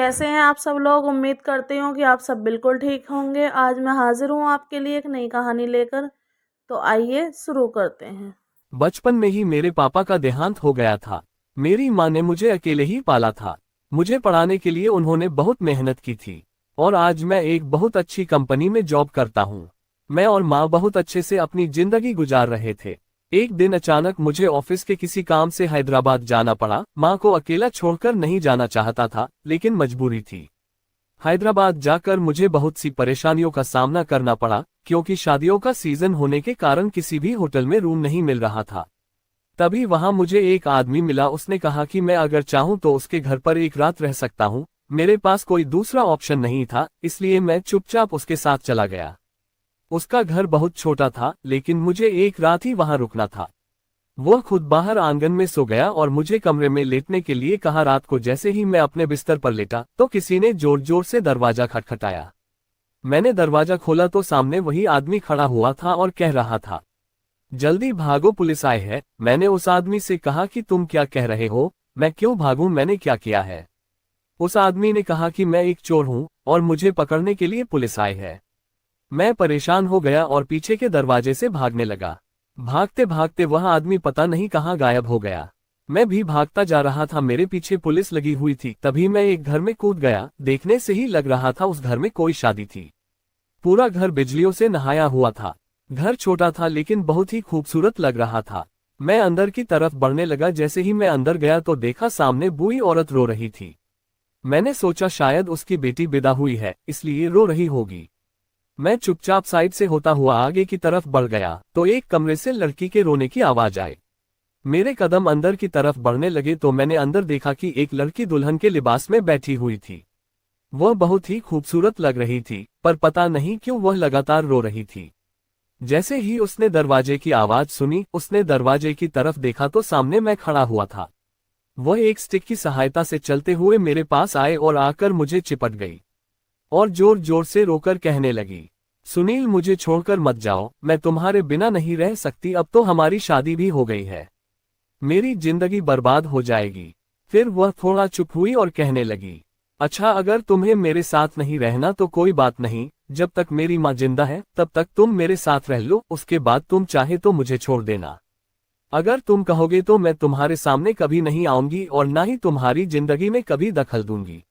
कैसे हैं आप सब लोग। उम्मीद करती हूँ कि आप सब बिल्कुल ठीक होंगे। आज मैं हाजिर हूँ आपके लिए एक नई कहानी लेकर। तो आइए शुरू करते हैं। बचपन में ही मेरे पापा का देहांत हो गया था। मेरी माँ ने मुझे अकेले ही पाला था। मुझे पढ़ाने के लिए उन्होंने बहुत मेहनत की थी। और आज मैं एक बहुत अच्छी कंपनी में जॉब करता हूँ। मैं और माँ बहुत अच्छे से अपनी जिंदगी गुजार रहे थे। एक दिन अचानक मुझे ऑफिस के किसी काम से हैदराबाद जाना पड़ा। माँ को अकेला छोड़कर नहीं जाना चाहता था, लेकिन मजबूरी थी। हैदराबाद जाकर मुझे बहुत सी परेशानियों का सामना करना पड़ा, क्योंकि शादियों का सीजन होने के कारण किसी भी होटल में रूम नहीं मिल रहा था। तभी वहां मुझे एक आदमी मिला। उसने कहा कि मैं अगर चाहूं तो उसके घर पर एक रात रह सकता हूं। मेरे पास कोई दूसरा ऑप्शन नहीं था, इसलिए मैं चुपचाप उसके साथ चला गया। उसका घर बहुत छोटा था, लेकिन मुझे एक रात ही वहां रुकना था। वह खुद बाहर आंगन में सो गया और मुझे कमरे में लेटने के लिए कहा। रात को जैसे ही मैं अपने बिस्तर पर लेटा तो किसी ने जोर जोर से दरवाजा खटखटाया। मैंने दरवाजा खोला तो सामने वही आदमी खड़ा हुआ था और कह रहा था, जल्दी भागो, पुलिस आए है। मैंने उस आदमी से कहा कि तुम क्या कह रहे हो, मैं क्यों भागूं, मैंने क्या किया है। उस आदमी ने कहा कि मैं एक चोर हूं और मुझे पकड़ने के लिए पुलिस आई है। मैं परेशान हो गया और पीछे के दरवाजे से भागने लगा। भागते भागते वह आदमी पता नहीं कहां गायब हो गया। मैं भी भागता जा रहा था, मेरे पीछे पुलिस लगी हुई थी। तभी मैं एक घर में कूद गया। देखने से ही लग रहा था उस घर में कोई शादी थी। पूरा घर बिजलियों से नहाया हुआ था। घर छोटा था लेकिन बहुत ही खूबसूरत लग रहा था। मैं अंदर की तरफ बढ़ने लगा। जैसे ही मैं अंदर गया तो देखा सामने बूढ़ी औरत रो रही थी। मैंने सोचा शायद उसकी बेटी विदा हुई है, इसलिए रो रही होगी। मैं चुपचाप साइड से होता हुआ आगे की तरफ बढ़ गया तो एक कमरे से लड़की के रोने की आवाज आई। मेरे कदम अंदर की तरफ बढ़ने लगे तो मैंने अंदर देखा कि एक लड़की दुल्हन के लिबास में बैठी हुई थी। वह बहुत ही खूबसूरत लग रही थी, पर पता नहीं क्यों वह लगातार रो रही थी। जैसे ही उसने दरवाजे की आवाज सुनी, उसने दरवाजे की तरफ देखा तो सामने मैं खड़ा हुआ था। वह एक स्टिक की सहायता से चलते हुए मेरे पास आए और आकर मुझे चिपट गई और जोर जोर से रोकर कहने लगी, सुनील, मुझे छोड़कर मत जाओ, मैं तुम्हारे बिना नहीं रह सकती। अब तो हमारी शादी भी हो गई है, मेरी जिंदगी बर्बाद हो जाएगी। फिर वह थोड़ा चुप हुई और कहने लगी, अच्छा, अगर तुम्हें मेरे साथ नहीं रहना तो कोई बात नहीं। जब तक मेरी माँ जिंदा है तब तक तुम मेरे साथ रह लो, उसके बाद तुम चाहे तो मुझे छोड़ देना। अगर तुम कहोगे तो मैं तुम्हारे सामने कभी नहीं आऊंगी और ना ही तुम्हारी जिंदगी में कभी दखल दूंगी।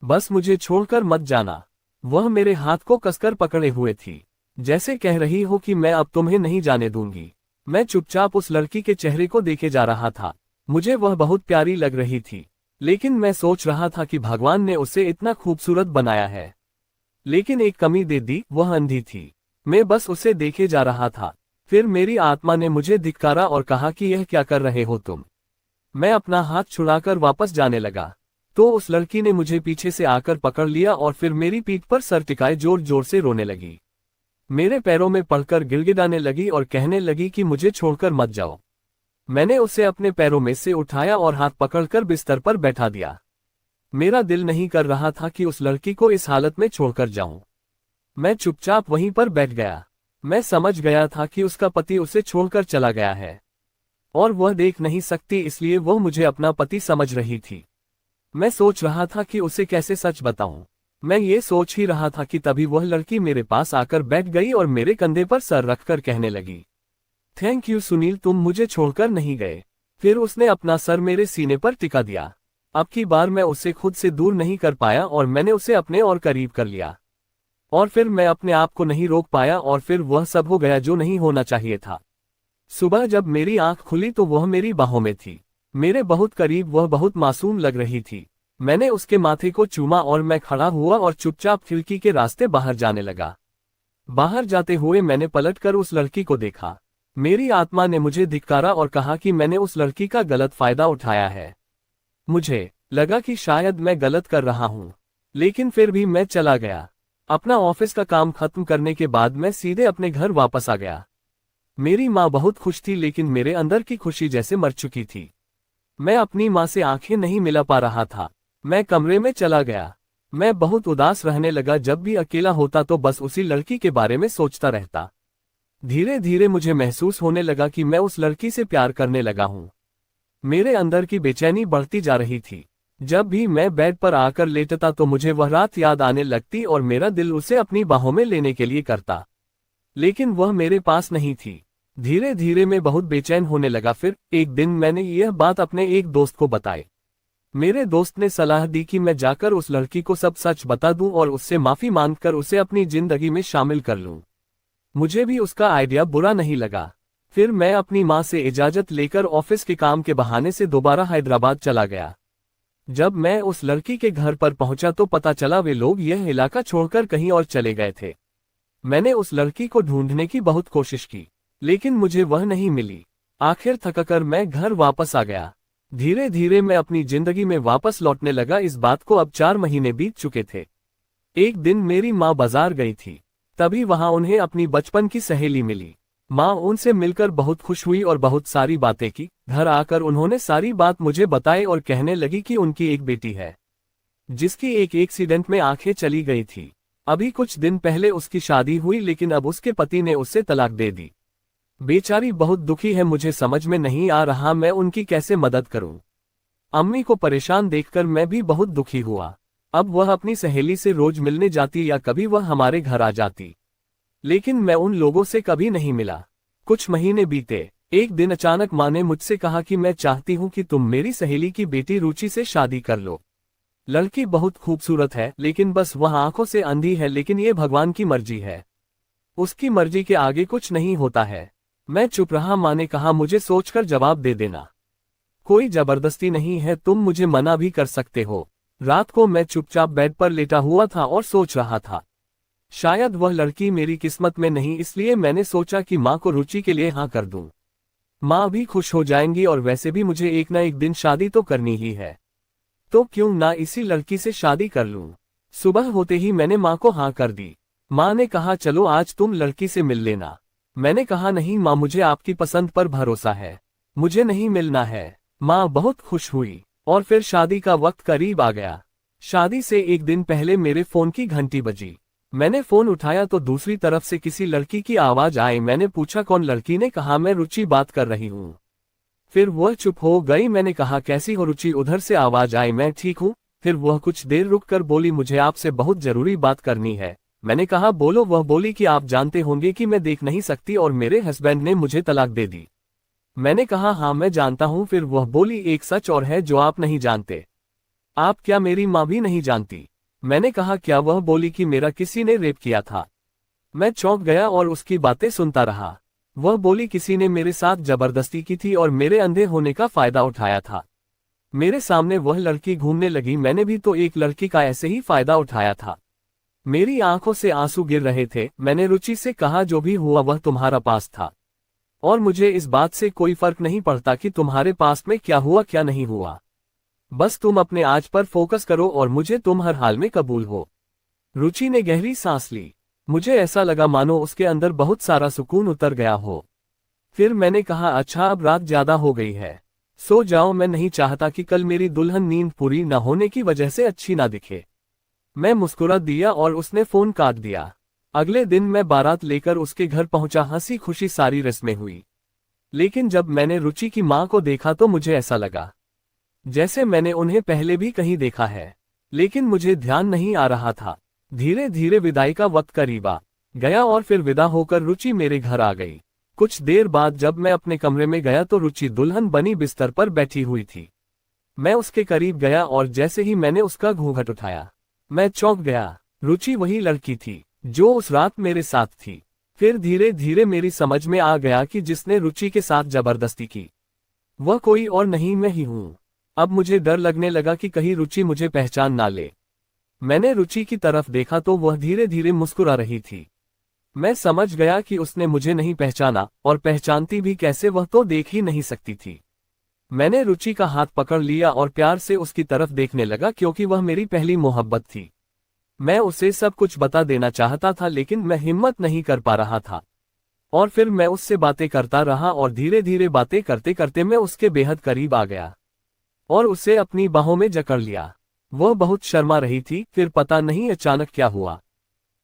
बस मुझे छोड़कर मत जाना। वह मेरे हाथ को कसकर पकड़े हुए थी, जैसे कह रही हो कि मैं अब तुम्हें नहीं जाने दूंगी। मैं चुपचाप उस लड़की के चेहरे को देखे जा रहा था। मुझे वह बहुत प्यारी लग रही थी, लेकिन मैं सोच रहा था कि भगवान ने उसे इतना खूबसूरत बनाया है, लेकिन एक कमी दे दी, वह अंधी थी। मैं बस उसे देखे जा रहा था। फिर मेरी आत्मा ने मुझे धिक्कारा और कहा कि यह क्या कर रहे हो तुम। मैं अपना हाथ छुड़ाकर वापस जाने लगा तो उस लड़की ने मुझे पीछे से आकर पकड़ लिया और फिर मेरी पीठ पर सर टिकाए जोर जोर से रोने लगी। मेरे पैरों में पड़कर गिड़गिड़ाने लगी और कहने लगी कि मुझे छोड़कर मत जाओ। मैंने उसे अपने पैरों में से उठाया और हाथ पकड़कर बिस्तर पर बैठा दिया। मेरा दिल नहीं कर रहा था कि उस लड़की को इस हालत में छोड़कर जाऊं। मैं चुपचाप वहीं पर बैठ गया। मैं समझ गया था कि उसका पति उसे छोड़कर चला गया है और वह देख नहीं सकती, इसलिए वह मुझे अपना पति समझ रही थी। मैं सोच रहा था कि उसे कैसे सच बताऊं। मैं ये सोच ही रहा था कि तभी वह लड़की मेरे पास आकर बैठ गई और मेरे कंधे पर सर रखकर कहने लगी, थैंक यू सुनील, तुम मुझे छोड़कर नहीं गए। फिर उसने अपना सर मेरे सीने पर टिका दिया। अब की बार मैं उसे खुद से दूर नहीं कर पाया और मैंने उसे अपने और करीब कर लिया। और फिर मैं अपने आप को नहीं रोक पाया और फिर वह सब हो गया जो नहीं होना चाहिए था। सुबह जब मेरी आंख खुली तो वह मेरी बाहों में थी, मेरे बहुत करीब। वह बहुत मासूम लग रही थी। मैंने उसके माथे को चूमा और मैं खड़ा हुआ और चुपचाप खिड़की के रास्ते बाहर जाने लगा। बाहर जाते हुए मैंने पलटकर उस लड़की को देखा। मेरी आत्मा ने मुझे धिक्कारा और कहा कि मैंने उस लड़की का गलत फायदा उठाया है। मुझे लगा कि शायद मैं गलत कर रहा हूं, लेकिन फिर भी मैं चला गया। अपना ऑफिस का काम खत्म करने के बाद मैं सीधे अपने घर वापस आ गया। मेरी माँ बहुत खुश थी, लेकिन मेरे अंदर की खुशी जैसे मर चुकी थी। मैं अपनी माँ से आंखें नहीं मिला पा रहा था। मैं कमरे में चला गया। मैं बहुत उदास रहने लगा। जब भी अकेला होता तो बस उसी लड़की के बारे में सोचता रहता। धीरे धीरे मुझे महसूस होने लगा कि मैं उस लड़की से प्यार करने लगा हूँ। मेरे अंदर की बेचैनी बढ़ती जा रही थी। जब भी मैं बेड पर आकर लेटता तो मुझे वह रात याद आने लगती और मेरा दिल उसे अपनी बाहों में लेने के लिए करता, लेकिन वह मेरे पास नहीं थी। धीरे धीरे मैं बहुत बेचैन होने लगा। फिर एक दिन मैंने यह बात अपने एक दोस्त को बताई। मेरे दोस्त ने सलाह दी कि मैं जाकर उस लड़की को सब सच बता दूं और उससे माफी मांगकर उसे अपनी जिंदगी में शामिल कर लूं। मुझे भी उसका आइडिया बुरा नहीं लगा। फिर मैं अपनी मां से इजाजत लेकर ऑफिस के काम के बहाने से दोबारा हैदराबाद चला गया। जब मैं उस लड़की के घर पर पहुंचा तो पता चला वे लोग यह इलाका छोड़कर कहीं और चले गए थे। मैंने उस लड़की को ढूंढने की बहुत कोशिश की, लेकिन मुझे वह नहीं मिली। आखिर थककर मैं घर वापस आ गया। धीरे धीरे मैं अपनी जिंदगी में वापस लौटने लगा। इस बात को अब 4 महीने बीत चुके थे। एक दिन मेरी माँ बाजार गई थी, तभी वहां उन्हें अपनी बचपन की सहेली मिली। माँ उनसे मिलकर बहुत खुश हुई और बहुत सारी बातें की। घर आकर उन्होंने सारी बात मुझे बताई और कहने लगी कि उनकी एक बेटी है जिसकी एक एक्सीडेंट में आंखें चली गई थी। अभी कुछ दिन पहले उसकी शादी हुई, लेकिन अब उसके पति ने उससे तलाक दे दी। बेचारी बहुत दुखी है। मुझे समझ में नहीं आ रहा मैं उनकी कैसे मदद करूं। अम्मी को परेशान देखकर मैं भी बहुत दुखी हुआ। अब वह अपनी सहेली से रोज मिलने जाती या कभी वह हमारे घर आ जाती, लेकिन मैं उन लोगों से कभी नहीं मिला। कुछ महीने बीते। एक दिन अचानक माँ ने मुझसे कहा कि मैं चाहती हूँ कि तुम मेरी सहेली की बेटी रुचि से शादी कर लो। लड़की बहुत खूबसूरत है, लेकिन बस वह आंखों से अंधी है। लेकिन ये भगवान की मर्जी है, उसकी मर्जी के आगे कुछ नहीं होता है। मैं चुप रहा। माँ ने कहा, मुझे सोचकर जवाब दे देना, कोई जबरदस्ती नहीं है, तुम मुझे मना भी कर सकते हो। रात को मैं चुपचाप बेड पर लेटा हुआ था और सोच रहा था, शायद वह लड़की मेरी किस्मत में नहीं, इसलिए मैंने सोचा कि माँ को रुचि के लिए हाँ कर दूं। माँ भी खुश हो जाएंगी और वैसे भी मुझे एक ना एक दिन शादी तो करनी ही है, तो क्यों ना इसी लड़की से शादी कर लूं। सुबह होते ही मैंने माँ को हाँ कर दी। माँ ने कहा, चलो आज तुम लड़की से मिल लेना। मैंने कहा, नहीं माँ, मुझे आपकी पसंद पर भरोसा है, मुझे नहीं मिलना है। माँ बहुत खुश हुई और फिर शादी का वक्त करीब आ गया। शादी से एक दिन पहले मेरे फोन की घंटी बजी। मैंने फोन उठाया तो दूसरी तरफ से किसी लड़की की आवाज आई। मैंने पूछा, कौन? लड़की ने कहा, मैं रुचि बात कर रही हूँ। फिर वह चुप हो गई। मैंने कहा, कैसी हो रुचि? उधर से आवाज आई, मैं ठीक हूँ। फिर वह कुछ देर रुककर बोली, मुझे आपसे बहुत जरूरी बात करनी है। मैंने कहा, बोलो। वह बोली कि आप जानते होंगे कि मैं देख नहीं सकती और मेरे हस्बैंड ने मुझे तलाक दे दी। मैंने कहा, हाँ मैं जानता हूँ। फिर वह बोली, एक सच और है जो आप नहीं जानते। आप क्या मेरी माँ भी नहीं जानती? मैंने कहा, क्या? वह बोली कि मेरा किसी ने रेप किया था। मैं चौंक गया और उसकी बातें सुनता रहा। वह बोली, किसी ने मेरे साथ जबरदस्ती की थी और मेरे अंधे होने का फायदा उठाया था। मेरे सामने वह लड़की घूमने लगी। मैंने भी तो एक लड़की का ऐसे ही फायदा उठाया था। मेरी आंखों से आंसू गिर रहे थे। मैंने रुचि से कहा, जो भी हुआ वह तुम्हारा पास था और मुझे इस बात से कोई फर्क नहीं पड़ता कि तुम्हारे पास में क्या हुआ क्या नहीं हुआ। बस तुम अपने आज पर फोकस करो और मुझे तुम हर हाल में कबूल हो। रुचि ने गहरी सांस ली। मुझे ऐसा लगा मानो उसके अंदर बहुत सारा सुकून उतर गया हो। फिर मैंने कहा, अच्छा अब रात ज्यादा हो गई है, सो जाओ। मैं नहीं चाहता कि कल मेरी दुल्हन नींद पूरी न होने की वजह से अच्छी ना दिखे। मैं मुस्कुरा दिया और उसने फोन काट दिया। अगले दिन मैं बारात लेकर उसके घर पहुंचा। हंसी खुशी सारी रस्में हुई, लेकिन जब मैंने रुचि की मां को देखा तो मुझे ऐसा लगा जैसे मैंने उन्हें पहले भी कहीं देखा है, लेकिन मुझे ध्यान नहीं आ रहा था। धीरे धीरे विदाई का वक्त करीब आ गया और फिर विदा होकर रुचि मेरे घर आ गई। कुछ देर बाद जब मैं अपने कमरे में गया तो रुचि दुल्हन बनी बिस्तर पर बैठी हुई थी। मैं उसके करीब गया और जैसे ही मैंने उसका घूंघट उठाया, मैं चौंक गया। रुचि वही लड़की थी जो उस रात मेरे साथ थी। फिर धीरे धीरे मेरी समझ में आ गया कि जिसने रुचि के साथ जबरदस्ती की वह कोई और नहीं, मैं ही हूं। अब मुझे डर लगने लगा कि कहीं रुचि मुझे पहचान ना ले। मैंने रुचि की तरफ देखा तो वह धीरे धीरे मुस्कुरा रही थी। मैं समझ गया कि उसने मुझे नहीं पहचाना, और पहचानती भी कैसे, वह तो देख ही नहीं सकती थी। मैंने रुचि का हाथ पकड़ लिया और प्यार से उसकी तरफ देखने लगा, क्योंकि वह मेरी पहली मोहब्बत थी। मैं उसे सब कुछ बता देना चाहता था, लेकिन मैं हिम्मत नहीं कर पा रहा था। और फिर मैं उससे बातें करता रहा और धीरे धीरे बातें करते करते मैं उसके बेहद करीब आ गया और उसे अपनी बाहों में जकड़ लिया। वह बहुत शर्मा रही थी। फिर पता नहीं अचानक क्या हुआ,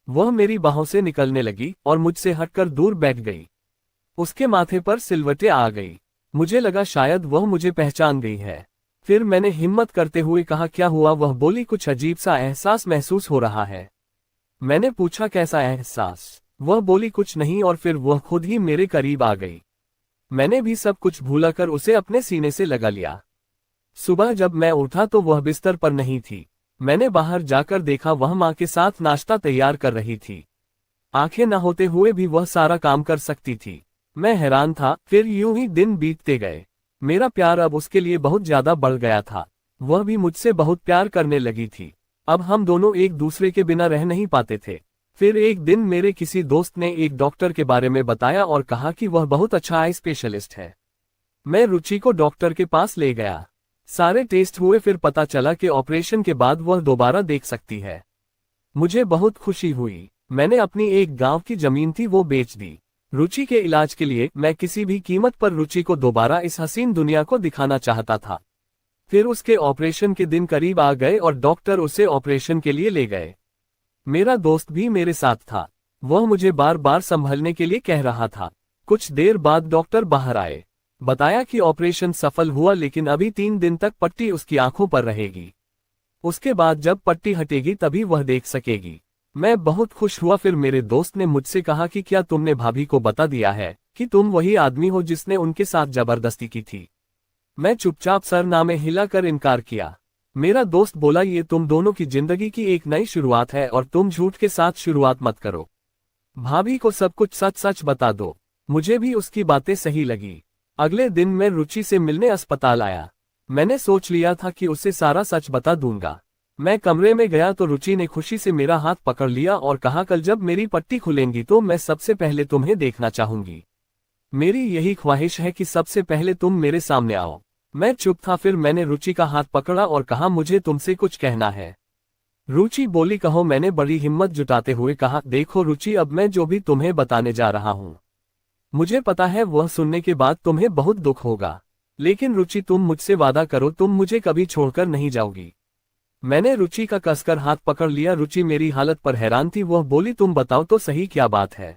वह मेरी बाहों से निकलने लगी और मुझसे हटकर दूर बैठ गई। उसके माथे पर सिलवटें आ गई। मुझे लगा शायद वह मुझे पहचान गई है। फिर मैंने हिम्मत करते हुए कहा, क्या हुआ? वह बोली, कुछ अजीब सा एहसास महसूस हो रहा है। मैंने पूछा, कैसा एहसास? वह बोली, कुछ नहीं, और फिर वह खुद ही मेरे करीब आ गई। मैंने भी सब कुछ भूलाकर उसे अपने सीने से लगा लिया। सुबह जब मैं उठा तो वह बिस्तर पर नहीं थी। मैंने बाहर जाकर देखा, वह माँ के साथ नाश्ता तैयार कर रही थी। आंखें न होते हुए भी वह सारा काम कर सकती थी। मैं हैरान था। फिर यूं ही दिन बीतते गए। मेरा प्यार अब उसके लिए बहुत ज्यादा बढ़ गया था। वह भी मुझसे बहुत प्यार करने लगी थी। अब हम दोनों एक दूसरे के बिना रह नहीं पाते थे। फिर एक दिन मेरे किसी दोस्त ने एक डॉक्टर के बारे में बताया और कहा कि वह बहुत अच्छा आई स्पेशलिस्ट है। मैं रुचि को डॉक्टर के पास ले गया। सारे टेस्ट हुए, फिर पता चला कि ऑपरेशन के बाद वह दोबारा देख सकती है। मुझे बहुत खुशी हुई। मैंने अपनी एक गांव की जमीन थी वो बेच दी। रुचि के इलाज के लिए मैं किसी भी कीमत पर रुचि को दोबारा इस हसीन दुनिया को दिखाना चाहता था। फिर उसके ऑपरेशन के दिन करीब आ गए और डॉक्टर उसे ऑपरेशन के लिए ले गए। मेरा दोस्त भी मेरे साथ था। वह मुझे बार बार संभलने के लिए कह रहा था। कुछ देर बाद डॉक्टर बाहर आए। बताया कि ऑपरेशन सफल हुआ, लेकिन अभी 3 दिन तक पट्टी उसकी आंखों पर रहेगी। उसके बाद जब पट्टी हटेगी तभी वह देख सकेगी। मैं बहुत खुश हुआ। फिर मेरे दोस्त ने मुझसे कहा कि क्या तुमने भाभी को बता दिया है कि तुम वही आदमी हो जिसने उनके साथ जबरदस्ती की थी? मैं चुपचाप सरनामे हिलाकर इनकार किया। मेरा दोस्त बोला, ये तुम दोनों की जिंदगी की एक नई शुरुआत है और तुम झूठ के साथ शुरुआत मत करो। भाभी को सब कुछ सच सच बता दो। मुझे भी उसकी बातें सही लगी। अगले दिन मैं रुचि से मिलने अस्पताल आया। मैंने सोच लिया था कि उसे सारा सच बता दूंगा। मैं कमरे में गया तो रुचि ने खुशी से मेरा हाथ पकड़ लिया और कहा, कल जब मेरी पट्टी खुलेंगी तो मैं सबसे पहले तुम्हें देखना चाहूंगी। मेरी यही ख्वाहिश है कि सबसे पहले तुम मेरे सामने आओ। मैं चुप था। फिर मैंने रुचि का हाथ पकड़ा और कहा, मुझे तुमसे कुछ कहना है। रुचि बोली, कहो। मैंने बड़ी हिम्मत जुटाते हुए कहा, देखो रुचि, अब मैं जो भी तुम्हें बताने जा रहा हूँ, मुझे पता है वह सुनने के बाद तुम्हें बहुत दुख होगा, लेकिन रुचि तुम मुझसे वादा करो, तुम मुझे कभी छोड़कर नहीं जाओगी। मैंने रुचि का कसकर हाथ पकड़ लिया। रुचि मेरी हालत पर हैरान थी। वह बोली, तुम बताओ तो सही, क्या बात है?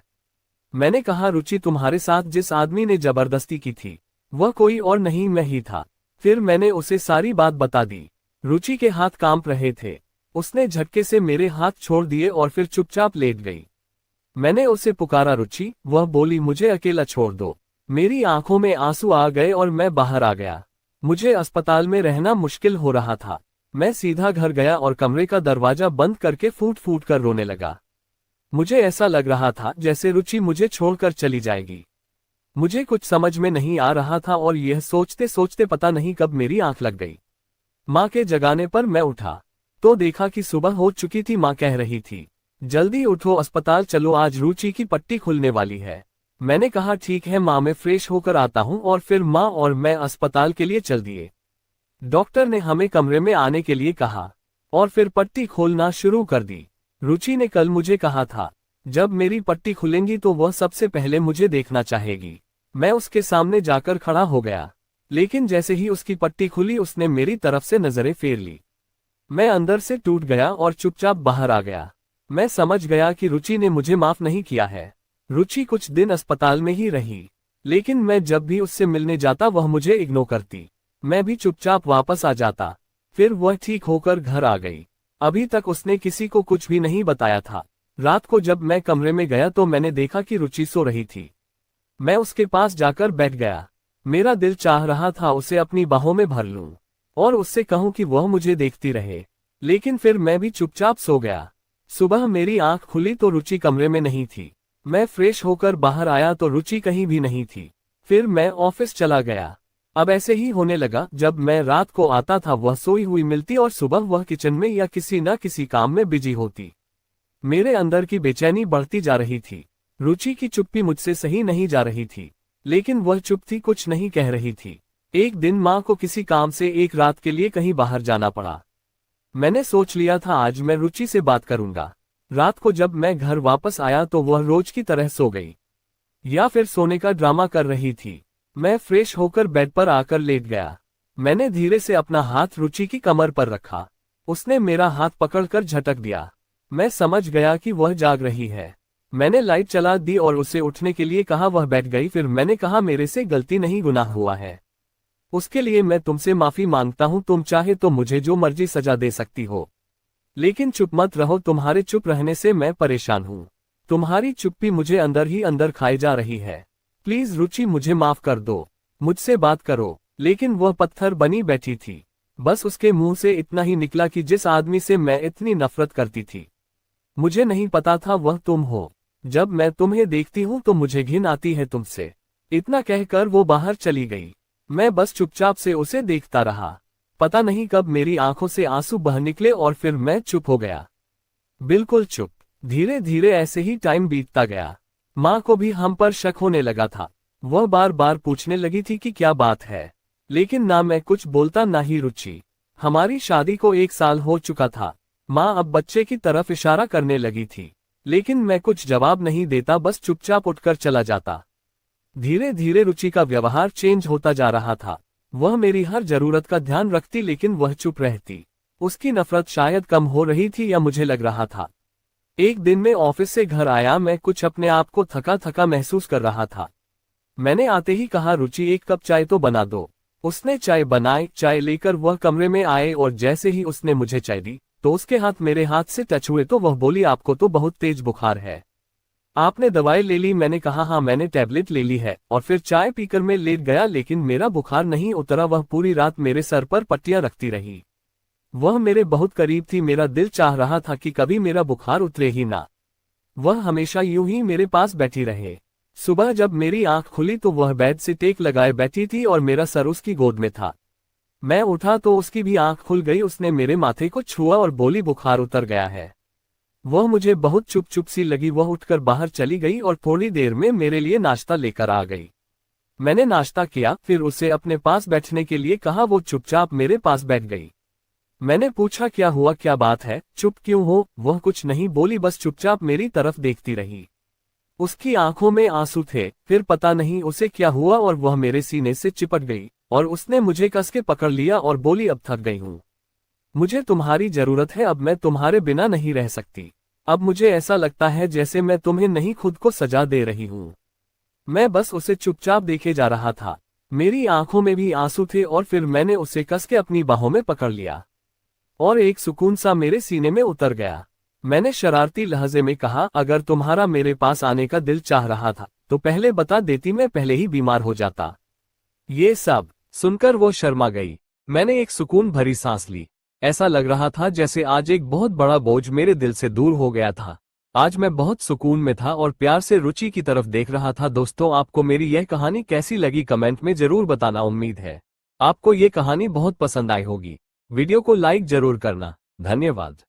मैंने कहा, रुचि, तुम्हारे साथ जिस आदमी ने जबरदस्ती की थी वह कोई और नहीं, मैं ही था। फिर मैंने उसे सारी बात बता दी। रुचि के हाथ कांप रहे थे। उसने झटके से मेरे हाथ छोड़ दिए और फिर चुपचाप लेट गई। मैंने उसे पुकारा, रुचि। वह बोली, मुझे अकेला छोड़ दो। मेरी आंखों में आंसू आ गए और मैं बाहर आ गया। मुझे अस्पताल में रहना मुश्किल हो रहा था। मैं सीधा घर गया और कमरे का दरवाजा बंद करके फूट फूट कर रोने लगा। मुझे ऐसा लग रहा था जैसे रुचि मुझे छोड़कर चली जाएगी। मुझे कुछ समझ में नहीं आ रहा था और यह सोचते सोचते पता नहीं कब मेरी आंख लग गई। माँ के जगाने पर मैं उठा तो देखा कि सुबह हो चुकी थी। माँ कह रही थी, जल्दी उठो, अस्पताल चलो, आज रुचि की पट्टी खुलने वाली है। मैंने कहा, ठीक है माँ, मैं फ्रेश होकर आता हूँ। और फिर माँ और मैं अस्पताल के लिए चल दिए। डॉक्टर ने हमें कमरे में आने के लिए कहा और फिर पट्टी खोलना शुरू कर दी। रुचि ने कल मुझे कहा था, जब मेरी पट्टी खुलेंगी तो वह सबसे पहले मुझे देखना चाहेगी। मैं उसके सामने जाकर खड़ा हो गया, लेकिन जैसे ही उसकी पट्टी खुली उसने मेरी तरफ से नजरें फेर ली। मैं अंदर से टूट गया और चुपचाप बाहर आ गया। मैं समझ गया कि रुचि ने मुझे माफ नहीं किया है। रुचि कुछ दिन अस्पताल में ही रही, लेकिन मैं जब भी उससे मिलने जाता वह मुझे इग्नोर करती। मैं भी चुपचाप वापस आ जाता। फिर वह ठीक होकर घर आ गई। अभी तक उसने किसी को कुछ भी नहीं बताया था। रात को जब मैं कमरे में गया तो मैंने देखा कि रुचि सो रही थी। मैं उसके पास जाकर बैठ गया। मेरा दिल चाह रहा था उसे अपनी बाहों में भर लूं और उससे कहूं कि वह मुझे देखती रहे, लेकिन फिर मैं भी चुपचाप सो गया। सुबह मेरी आंख खुली तो रुचि कमरे में नहीं थी। मैं फ्रेश होकर बाहर आया तो रुचि कहीं भी नहीं थी। फिर मैं ऑफिस चला गया। अब ऐसे ही होने लगा, जब मैं रात को आता था वह सोई हुई मिलती और सुबह वह किचन में या किसी न किसी काम में बिजी होती। मेरे अंदर की बेचैनी बढ़ती जा रही थी। रुचि की चुप्पी मुझसे सही नहीं जा रही थी, लेकिन वह चुप थी, कुछ नहीं कह रही थी। एक दिन माँ को किसी काम से एक रात के लिए कहीं बाहर जाना पड़ा। मैंने सोच लिया था आज मैं रुचि से बात करूंगा। रात को जब मैं घर वापस आया तो वह रोज की तरह सो गई या फिर सोने का ड्रामा कर रही थी। मैं फ्रेश होकर बेड पर आकर लेट गया। मैंने धीरे से अपना हाथ रुचि की कमर पर रखा। उसने मेरा हाथ पकड़कर झटक दिया। मैं समझ गया कि वह जाग रही है। मैंने लाइट चला दी और उसे उठने के लिए कहा। वह बैठ गई। फिर मैंने कहा, मेरे से गलती नहीं, गुनाह हुआ है। उसके लिए मैं तुमसे माफी मांगता हूँ। तुम चाहे तो मुझे जो मर्जी सजा दे सकती हो, लेकिन चुप मत रहो। तुम्हारे चुप रहने से मैं परेशान हूँ। तुम्हारी चुप्पी मुझे अंदर ही अंदर खाई जा रही है। प्लीज रुचि, मुझे माफ कर दो, मुझसे बात करो। लेकिन वह पत्थर बनी बैठी थी। बस उसके मुंह से इतना ही निकला कि जिस आदमी से मैं इतनी नफरत करती थी, मुझे नहीं पता था वह तुम हो। जब मैं तुम्हें देखती हूँ तो मुझे घिन आती है तुमसे। इतना कहकर वो बाहर चली गई। मैं बस चुपचाप से उसे देखता रहा। पता नहीं कब मेरी आंखों से आंसू बह निकले और फिर मैं चुप हो गया, बिल्कुल चुप। धीरे धीरे ऐसे ही टाइम बीतता गया। माँ को भी हम पर शक होने लगा था। वह बार बार पूछने लगी थी कि क्या बात है, लेकिन ना मैं कुछ बोलता ना ही रुचि। हमारी शादी को 1 साल हो चुका था। माँ अब बच्चे की तरफ इशारा करने लगी थी, लेकिन मैं कुछ जवाब नहीं देता, बस चुपचाप उठकर चला जाता। धीरे धीरे रुचि का व्यवहार चेंज होता जा रहा था। वह मेरी हर जरूरत का ध्यान रखती, लेकिन वह चुप रहती। उसकी नफरत शायद कम हो रही थी या मुझे लग रहा था। एक दिन मैं ऑफिस से घर आया। मैं कुछ अपने आप को थका थका महसूस कर रहा था। मैंने आते ही कहा, रुचि 1 कप चाय तो बना दो। उसने चाय बनाई। चाय लेकर वह कमरे में आए और जैसे ही उसने मुझे चाय दी तो उसके हाथ मेरे हाथ से टच हुए तो वह बोली, आपको तो बहुत तेज बुखार है, आपने दवाई ले ली? मैंने कहा, हाँ मैंने टैबलेट ले ली है, और फिर चाय पीकर मैं लेट गया, लेकिन मेरा बुखार नहीं उतरा। वह पूरी रात मेरे सर पर पट्टियां रखती रही। वह मेरे बहुत करीब थी। मेरा दिल चाह रहा था कि कभी मेरा बुखार उतरे ही ना। वह हमेशा यूं ही मेरे पास बैठी रहे। सुबह जब मेरी आंख खुली तो वह बेड से टेक लगाए बैठी थी और मेरा सर उसकी गोद में था। मैं उठा तो उसकी भी आंख खुल गई। उसने मेरे माथे को छुआ और बोली, बुखार उतर गया है। वह मुझे बहुत चुप चुप सी लगी। वह उठकर बाहर चली गई और थोड़ी देर में मेरे लिए नाश्ता लेकर आ गई। मैंने नाश्ता किया, फिर उसे अपने पास बैठने के लिए कहा। वो चुपचाप मेरे पास बैठ गई। मैंने पूछा, क्या हुआ, क्या बात है, चुप क्यों हो? वह कुछ नहीं बोली, बस चुपचाप मेरी तरफ देखती रही। उसकी आंखों में आंसू थे। फिर पता नहीं उसे क्या हुआ और वह मेरे सीने से चिपट गई और उसने मुझे कस के पकड़ लिया और बोली, अब थक गई हूँ, मुझे तुम्हारी जरूरत है, अब मैं तुम्हारे बिना नहीं रह सकती। अब मुझे ऐसा लगता है जैसे मैं तुम्हें नहीं खुद को सजा दे रही हूँ। मैं बस उसे चुपचाप देखे जा रहा था। मेरी आंखों में भी आंसू थे और फिर मैंने उसे कस के अपनी बाहों में पकड़ लिया और एक सुकून सा मेरे सीने में उतर गया। मैंने शरारती लहजे में कहा, अगर तुम्हारा मेरे पास आने का दिल चाह रहा था तो पहले बता देती, मैं पहले ही बीमार हो जाता। ये सब सुनकर वो शर्मा गई। मैंने एक सुकून भरी सांस ली। ऐसा लग रहा था जैसे आज एक बहुत बड़ा बोझ मेरे दिल से दूर हो गया था। आज मैं बहुत सुकून में था और प्यार से रुचि की तरफ देख रहा था। दोस्तों, आपको मेरी यह कहानी कैसी लगी कमेंट में जरूर बताना। उम्मीद है आपको ये कहानी बहुत पसंद आई होगी। वीडियो को लाइक जरूर करना। धन्यवाद।